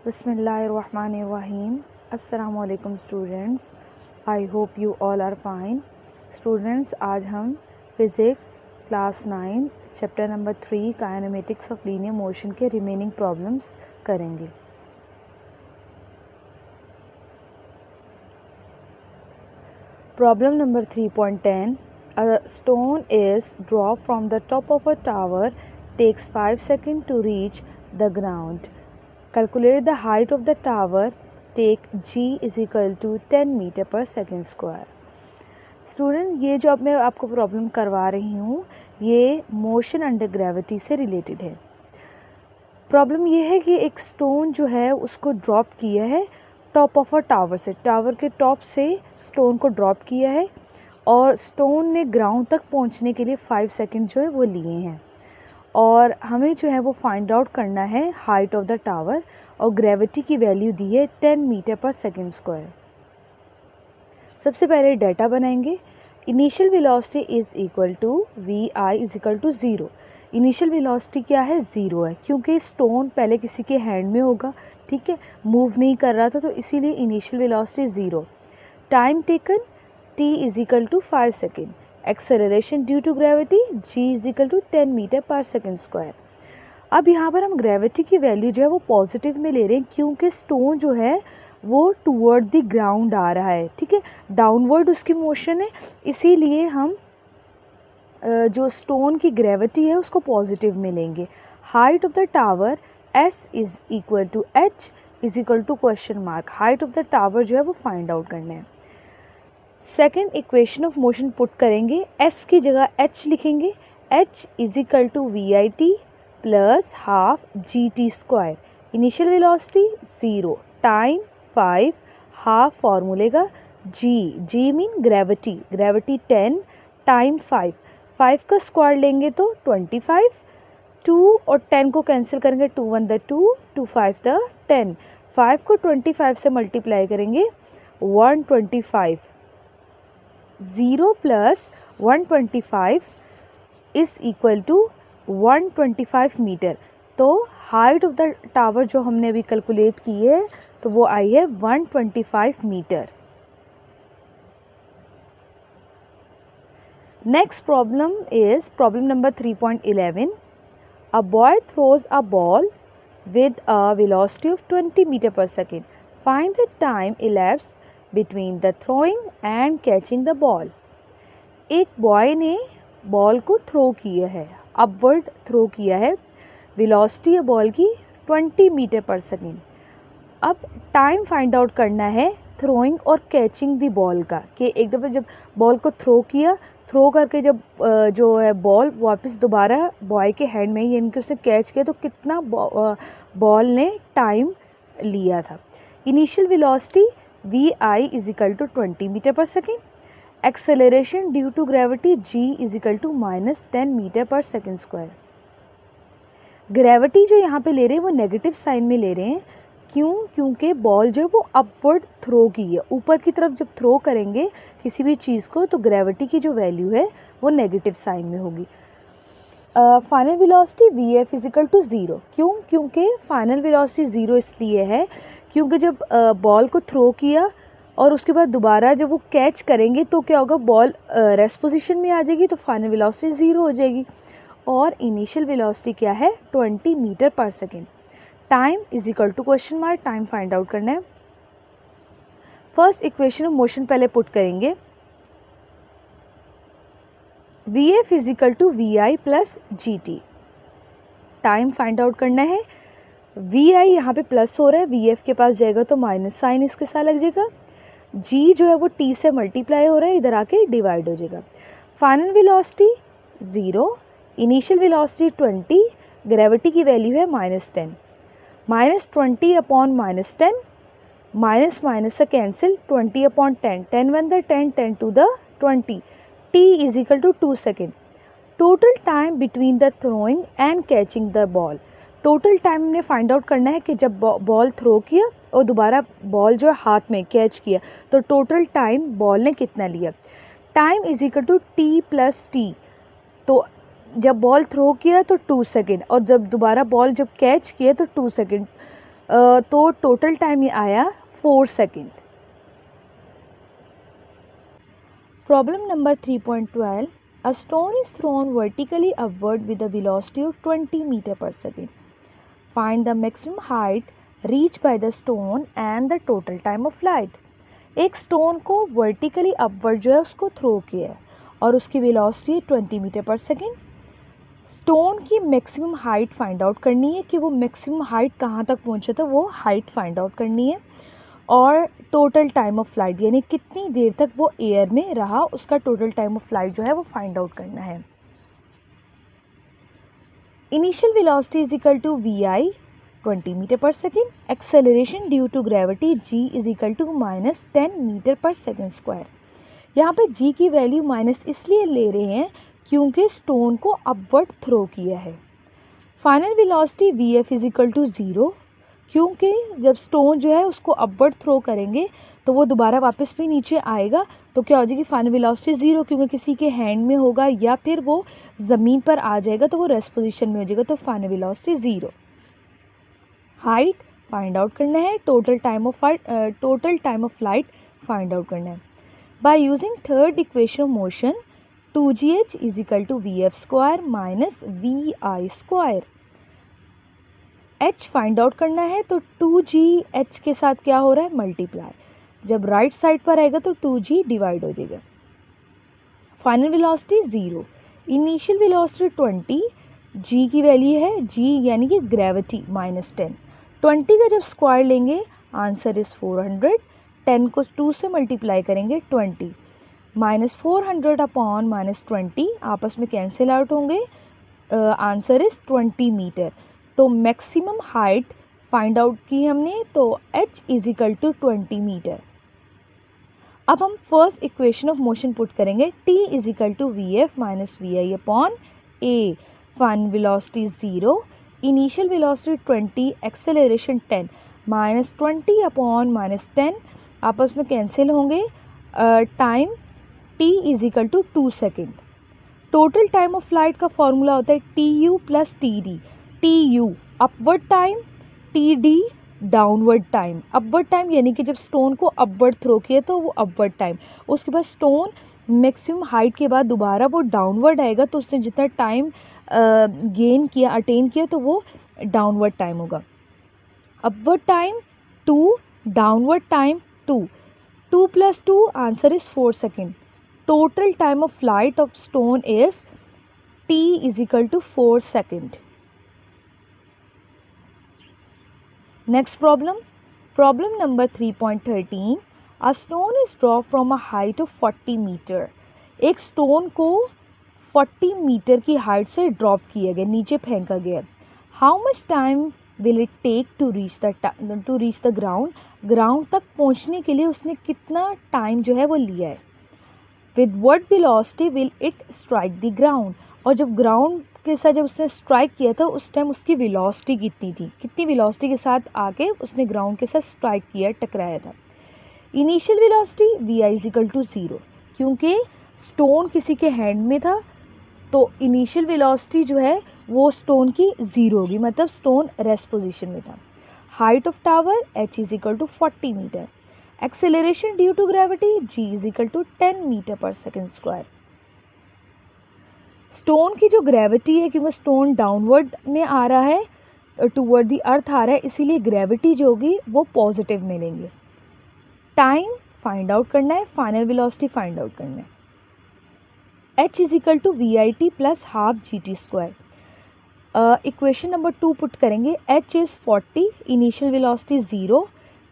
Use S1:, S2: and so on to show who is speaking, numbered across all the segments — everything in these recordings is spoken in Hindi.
S1: Bismillahirrahmanirrahim. Assalamu alaikum students. I hope you all are fine. Students, आज हम physics class 9 chapter number 3 kinematics of linear motion के रिमेनिंग प्रॉब्लम्स करेंगे. Problem number 3.10. A stone is dropped from the top of a tower, takes 5 seconds to reach the ground. Calculate the height of the tower. Take g is equal to 10 metre पर सेकेंड स्क्वायर. स्टूडेंट, ये जो अब मैं आपको प्रॉब्लम करवा रही हूँ ये मोशन अंडर ग्रेविटी से रिलेटेड है. प्रॉब्लम ये है कि एक स्टोन जो है उसको ड्रॉप किया है टॉप ऑफ अ टावर से. टावर के टॉप से स्टोन को ड्रॉप किया है और स्टोन ने ग्राउंड तक पहुँचने के लिए 5 सेकेंड जो है वो लिए हैं और हमें जो है वो फाइंड आउट करना है हाइट ऑफ द टावर और ग्रेविटी की वैल्यू दी है 10 मीटर पर सेकेंड स्क्वायर. सबसे पहले डाटा बनाएंगे. Initial velocity is equal to V I is equal to zero. Initial velocity क्या है? ज़ीरो है क्योंकि स्टोन पहले किसी के हैंड में होगा, ठीक है, मूव नहीं कर रहा था, तो इसीलिए initial velocity zero. Time taken t is equal to 5 second. Acceleration due to gravity g is equal to 10 metre पर सेकेंड स्क्वायर. अब यहाँ पर हम ग्रेविटी की वैल्यू जो है वो पॉजिटिव में ले रहे हैं क्योंकि स्टोन जो है वो टूवर्ड द ग्राउंड आ रहा है, ठीक है, डाउनवर्ड उसकी मोशन है, इसीलिए हम जो स्टोन की ग्रेविटी है उसको पॉजिटिव में लेंगे. Height of the tower s is equal to h is equal to question mark. Height of the tower जो है वो फाइंड आउट करना है. Second equation of motion put करेंगे. s की जगह h लिखेंगे. h is equal to V I T plus half G T square. Initial velocity zero, time 5, half फार्मूले का g mean gravity, gravity 10, time 5. 5 का स्क्वायर लेंगे तो 25, 2 और 10 को कैंसिल करेंगे, 2 1 द 2, 2 5 द 10. 5 को 25 से मल्टीप्लाई करेंगे 125. 0 plus 125 is equal to 125 metre. तो हाइट ऑफ द टावर जो हमने अभी कैलकुलेट की है तो वो आई है 125 metre. Next problem is problem number 3.11. A boy throws a ball with a velocity of 20 meter per second. Find the time elapsed between the throwing and catching the ball. एक बॉय ने बॉल को थ्रो किया है, अपवर्ड थ्रो किया है. वेलोसिटी है बॉल की 20 मीटर पर सेकेंड. अब टाइम फाइंड आउट करना है थ्रोइंग और कैचिंग द बॉल का, कि एक दफ़ा जब बॉल को थ्रो किया, थ्रो करके जब जो है बॉल वापस दोबारा बॉय के हैंड में यानी कि उसने कैच किया तो कितना बॉल ने टाइम लिया था. Initial velocity V I is equal to 20 metre पर second. Acceleration due to gravity g is equal to -10 metre पर सेकेंड स्क्वायर. ग्रेविटी जो यहाँ पे ले रहे हैं वो नेगेटिव साइन में ले रहे हैं. क्यों? क्योंकि बॉल जो है वो अपवर्ड थ्रो की है, ऊपर की तरफ जब थ्रो करेंगे किसी भी चीज़ को तो ग्रेविटी की जो वैल्यू है वो नेगेटिव साइन में होगी. Final velocity V F is equal to zero. क्यों? क्योंकि फाइनल वेलोसिटी ज़ीरो इसलिए है क्योंकि जब बॉल को थ्रो किया और उसके बाद दोबारा जब वो कैच करेंगे तो क्या होगा, बॉल रेस्ट पोजीशन में आ जाएगी तो फाइनल वेलोसिटी ज़ीरो हो जाएगी. और इनिशियल वेलोसिटी क्या है? 20 मीटर पर second. Time is equal to question mark. Time find out करना है. फर्स्ट इक्वेशन ऑफ मोशन पहले पुट करेंगे. V F is equal to V I plus G T. Time find out करना है. वी आई यहाँ पे प्लस हो रहा है, वी एफ के पास जाएगा तो माइनस साइन इसके साथ लग जाएगा. जी जो है वो टी से मल्टीप्लाई हो रहा है, इधर आके डिवाइड हो जाएगा. Final velocity zero, initial velocity 20, gravity की वैल्यू है -10. -20 अपॉन -10, माइनस माइनस से cancel, 20 upon 10, 10 1 the 10, 10 2 the 20. t is equal to 2 second. Total time between the throwing and catching the ball. Total time हमने फाइंड आउट करना है कि जब बॉल थ्रो किया और दोबारा बॉल जो हाथ में कैच किया तो टोटल टाइम बॉल ने कितना लिया. Time is equal to T plus T. तो जब बॉल थ्रो किया तो 2 सेकेंड और जब दोबारा बॉल जब कैच किया तो 2 सेकेंड. तो टोटल टाइम ये आया 4 second. Problem number 3.12, a stone is thrown vertically upward with a velocity of 20 meter per second. Find the maximum height reached by the stone and the total time of flight. एक स्टोन को वर्टिकली अपवर्ड जो है उसको थ्रो किया है और उसकी वेलोसिटी 20 मीटर पर सेकेंड। स्टोन की मैक्सिमम हाइट फाइंड आउट करनी है कि वो मैक्सिमम हाइट कहाँ तक पहुँचा था, वो हाइट फाइंड आउट करनी है, और टोटल टाइम ऑफ फ्लाइट यानी कितनी देर तक वो एयर में रहा, उसका टोटल टाइम ऑफ फ्लाइट जो है वो फाइंड आउट करना है। Initial velocity is equal to V I 20 metre पर second, acceleration due to gravity g is equal to -10 metre पर सेकेंड स्क्वायर। यहाँ पे g की वैल्यू माइनस इसलिए ले रहे हैं क्योंकि स्टोन को अपवर्ड थ्रो किया है। Final velocity V F is equal to 0, क्योंकि जब स्टोन जो है उसको अपवर्ड थ्रो करेंगे तो वो दोबारा वापस भी नीचे आएगा, तो क्या हो जाएगी फाइनल वेलोसिटी 0, क्योंकि किसी के हैंड में होगा या फिर वो ज़मीन पर आ जाएगा तो वो रेस्ट पोजीशन में हो जाएगा, तो final velocity 0। Height find out करना है, total time of flight find out करना है। By using third equation of motion 2gh is equal to V F square minus V I square. h find out करना है तो 2gh के साथ क्या हो रहा है, मल्टीप्लाई, जब राइट साइड पर आएगा तो 2g डिवाइड हो जाएगा। Final velocity 0, initial velocity 20, g की वैल्यू है g यानी कि ग्रेविटी -10, 20 का जब स्क्वायर लेंगे आंसर इज़ 400, 10 को 2 से मल्टीप्लाई करेंगे 20, -400 अपॉन -20 आपस में कैंसिल आउट होंगे, आंसर इज़ 20 मीटर। तो मैक्सिमम हाइट फाइंड आउट की हमने, तो h is equal to 20 metre. अब हम first equation of motion put करेंगे, t is equal to V F minus V I upon A. Final velocity 0, initial velocity 20, acceleration 10, -20 upon -10 आपस में कैंसिल होंगे, time t is equal to 2 second. Total time of flight का फॉर्मूला होता है T U plus T D. T U upward time, T D downward time. Upward time यानी कि जब स्टोन को अपवर्ड थ्रो किया तो वो अपवर्ड टाइम, उसके बाद स्टोन मैक्सिमम हाइट के बाद दोबारा वो डाउनवर्ड आएगा तो उसने जितना टाइम गेन किया, अटेन किया, तो वो डाउनवर्ड टाइम होगा। Upward time 2, downward time 2, 2 + 2 answer is 4 second. Total time of flight of stone is t is equal to 4 second. Next problem number 3.13, a stone is drop from a height of 40 metre. एक स्टोन को 40 मीटर की हाइट से ड्रॉप किया गया, नीचे फेंका गया। How much time will it take to reach the ground. Ground तक पहुंचने के लिए उसने कितना टाइम जो है वो लिया है। With what velocity will it strike the ground, और जब ग्राउंड के साथ जब उसने स्ट्राइक किया था उस टाइम उसकी वेलोसिटी कितनी थी, कितनी वेलोसिटी के साथ आके उसने ग्राउंड के साथ स्ट्राइक किया, टकराया था। Initial velocity V I is equal to 0, क्योंकि स्टोन किसी के हैंड में था तो इनिशियल वेलोसिटी जो है वो स्टोन की 0 होगी, मतलब स्टोन रेस्ट पोजीशन में था। Height of tower h is equal to 40 metre. Acceleration due to gravity g is equal to 10 metre पर सेकेंड स्क्वायर। स्टोन की जो ग्रेविटी है, क्योंकि स्टोन डाउनवर्ड में आ रहा है, टूवर्ड द अर्थ आ रहा है, इसीलिए ग्रेविटी जो होगी वो पॉजिटिव मिलेंगे। टाइम फाइंड आउट करना है, फाइनल वेलोसिटी फाइंड आउट करना है। h is equal to V I T plus half G T square. Equation number 2 put करेंगे, h is 40, initial velocity 0,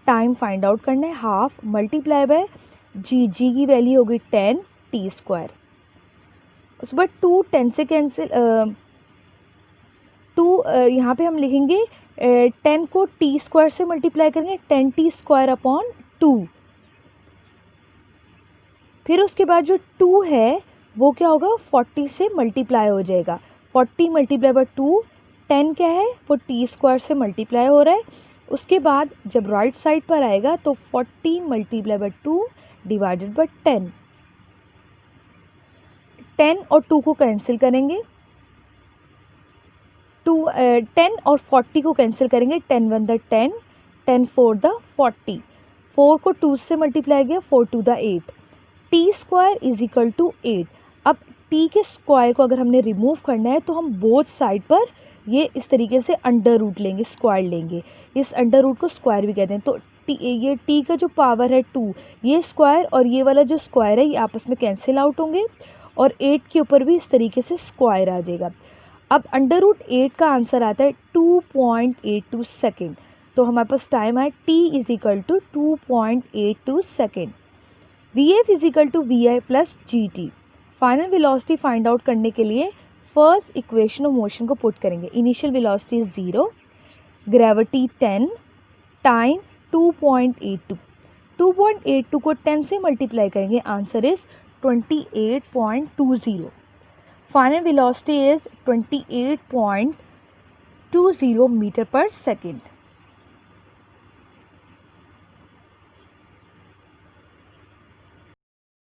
S1: time find out करना है, हाफ मल्टीप्लाई बाय जी की वैल्यू होगी 10 टी स्क्वायर। उसके बाद 2 10 से कैंसिल, 2 यहाँ पे हम लिखेंगे 10 को टी स्क्वायर से मल्टीप्लाई करेंगे, 10 टी स्क्वायर अपॉन 2। फिर उसके बाद जो 2 है वो क्या होगा, 40 से मल्टीप्लाई हो जाएगा, 40 मल्टीप्लाई बाय 2, 10 क्या है वो टी स्क्वायर से मल्टीप्लाई हो रहा है। उसके बाद जब राइट साइड पर आएगा तो 40 मल्टीप्लाई बाय 2 डिवाइडेड बाय 10, 10 और 2 को कैंसिल करेंगे, 10 और 40 को कैंसिल करेंगे, 10 × 10 10 4 द 40, 4 को 2 से मल्टीप्लाई किया, 4 2 the 8, T square is equal to 8। अब टी के स्क्वायर को अगर हमने रिमूव करना है तो हम बोथ साइड पर ये इस तरीके से अंडर रूट लेंगे, स्क्वायर लेंगे, इस अंडर रूट को स्क्वायर भी कहते हैं। तो ये टी का जो पावर है 2, ये स्क्वायर और ये वाला जो स्क्वायर है ये आपस में कैंसिल आउट होंगे और 8 के ऊपर भी इस तरीके से स्क्वायर आ जाएगा। अब अंडर रूट 8 का आंसर आता है 2.82 सेकेंड। तो हमारे पास टाइम है t is equal to 2.82 second. V F is equal to V I plus G T. Final velocity find out करने के लिए फर्स्ट इक्वेशन ऑफ मोशन को पुट करेंगे। Initial velocity is 0, gravity 10, time 2.82, 2.82 को 10 से मल्टीप्लाई करेंगे, answer is 28.20। Final velocity is 28.20 metre पर सेकेंड।